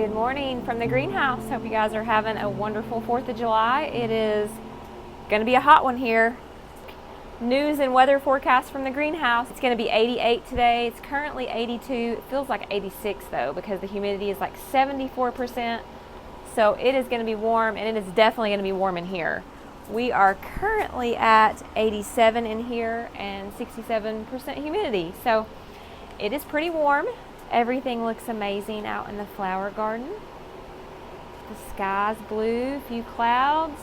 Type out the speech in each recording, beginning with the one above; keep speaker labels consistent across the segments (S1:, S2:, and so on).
S1: Good morning from the greenhouse. Hope you guys are having a wonderful 4th of July. It is going to be a hot one here. News and weather forecast from the greenhouse. It's going to be 88 today. It's currently 82. It feels like 86 though because the humidity is like 74%. So it is going to be warm, and it is definitely going to be warm in here. We are currently at 87 in here and 67% humidity. So it is pretty warm. Everything looks amazing out in the flower garden. The sky's blue, a few clouds.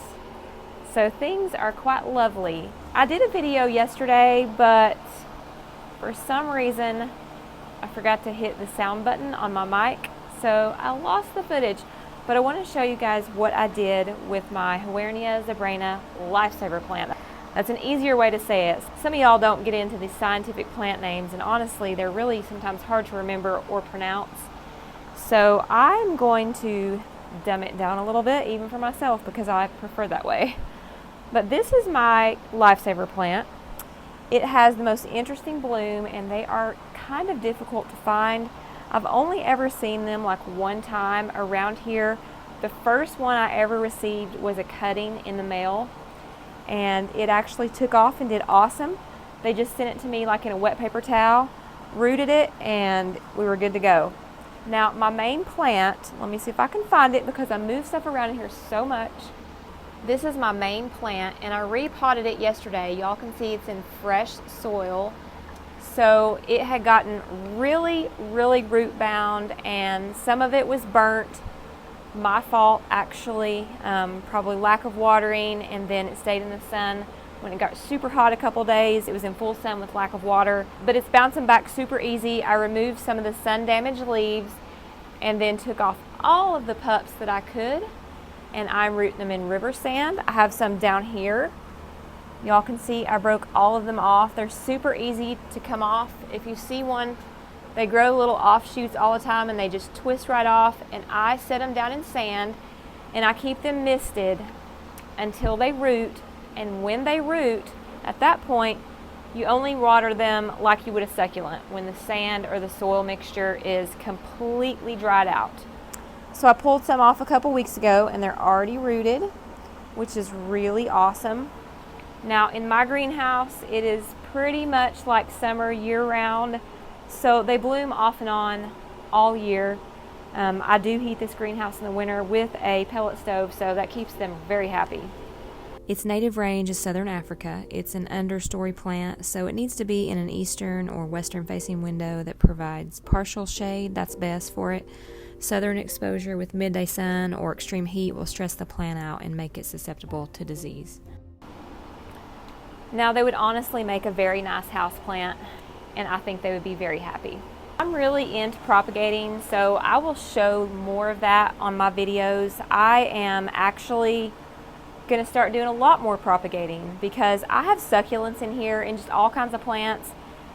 S1: So things are quite lovely. I did a video yesterday, but for some reason I forgot to hit the sound button on my mic, so I lost the footage. But I want to show you guys what I did with my Huernia Zebrina Lifesaver Plant. That's an easier way to say it. Some of y'all don't get into these scientific plant names, and honestly, they're really sometimes hard to remember or pronounce. So I'm going to dumb it down a little bit, even for myself, because I prefer that way. But this is my Lifesaver plant. It has the most interesting bloom, and they are kind of difficult to find. I've only ever seen them like one time around here. The first one I ever received was a cutting in the mail, and it actually took off and did awesome. They just sent it to me like in a wet paper towel, rooted it, and we were good to go. Now my main plant, let me see if I can find it because I move stuff around in here so much. This is my main plant, and I repotted it yesterday. Y'all can see it's in fresh soil. So it had gotten really root bound, and some of it was burnt. My fault actually, probably lack of watering, and then it stayed in the sun. When it got super hot a couple days, it was in full sun with lack of water, but it's bouncing back super easy. I removed some of the sun damaged leaves and then took off all of the pups that I could, and I'm rooting them in river sand. I have some down here. Y'all can see I broke all of them off. They're super easy to come off. If you see one, they grow little offshoots all the time and they just twist right off, and I set them down in sand and I keep them misted until they root. And when they root, at that point, you only water them like you would a succulent when the sand or the soil mixture is completely dried out. So I pulled some off a couple weeks ago, and they're already rooted, which is really awesome. Now in my greenhouse, it is pretty much like summer year-round. So they bloom off and on all year. I do heat this greenhouse in the winter with a pellet stove, so that keeps them very happy.
S2: Its native range is southern Africa. It's an understory plant, so it needs to be in an eastern or western facing window that provides partial shade. That's best for it. Southern exposure with midday sun or extreme heat will stress the plant out and make it susceptible to disease.
S1: Now they would honestly make a very nice house plant, and I think they would be very happy. I'm really into propagating, so I will show more of that on my videos. I am actually going to start doing a lot more propagating because I have succulents in here and just all kinds of plants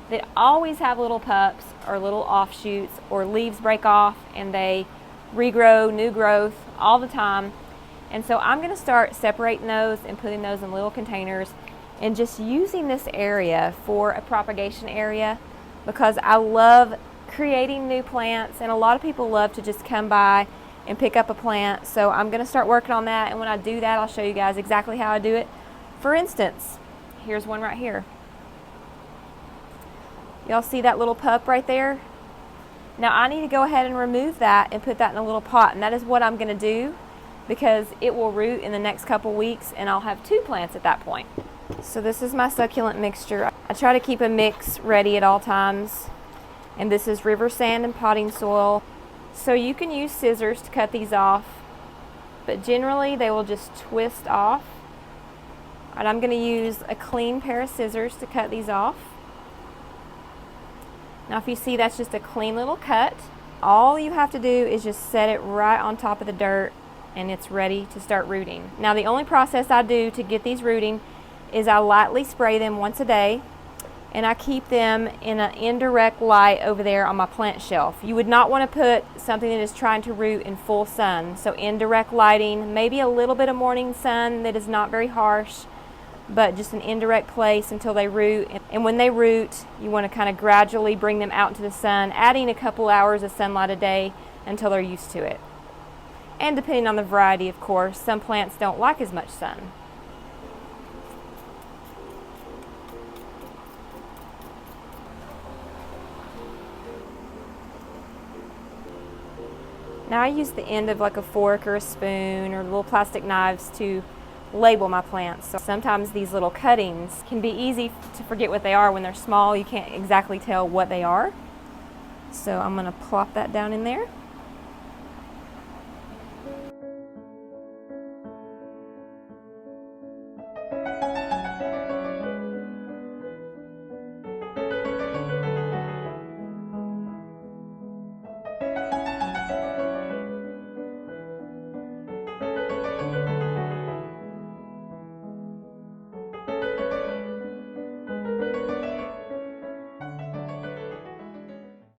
S1: that always have little pups or little offshoots, or leaves break off and they regrow, new growth all the time. And so I'm going to start separating those and putting those in little containers and just using this area for a propagation area, because I love creating new plants, and a lot of people love to just come by and pick up a plant. So I'm going to start working on that, and when I do that, I'll show you guys exactly how I do it. For instance, here's one right here. Y'all see that little pup right there? Now I need to go ahead and remove that and put that in a little pot, and that is what I'm going to do because it will root in the next couple weeks, and I'll have 2 plants at that point. So this is my succulent mixture. I try to keep a mix ready at all times, and this is river sand and potting soil. So you can use scissors to cut these off, but generally they will just twist off. And I'm going to use a clean pair of scissors to cut these off. Now if you see, that's just a clean little cut. All you have to do is just set it right on top of the dirt, and it's ready to start rooting. Now the only process I do to get these rooting is I lightly spray them once a day, and I keep them in an indirect light over there on my plant shelf. You would not want to put something that is trying to root in full sun. So indirect lighting, maybe a little bit of morning sun that is not very harsh, but just an indirect place until they root. And when they root, you want to kind of gradually bring them out into the sun, adding a couple hours of sunlight a day until they're used to it. And depending on the variety, of course, some plants don't like as much sun. Now I use the end of like a fork or a spoon or little plastic knives to label my plants. So sometimes these little cuttings can be easy to forget what they are when they're small. You can't exactly tell what they are. So I'm going to plop that down in there.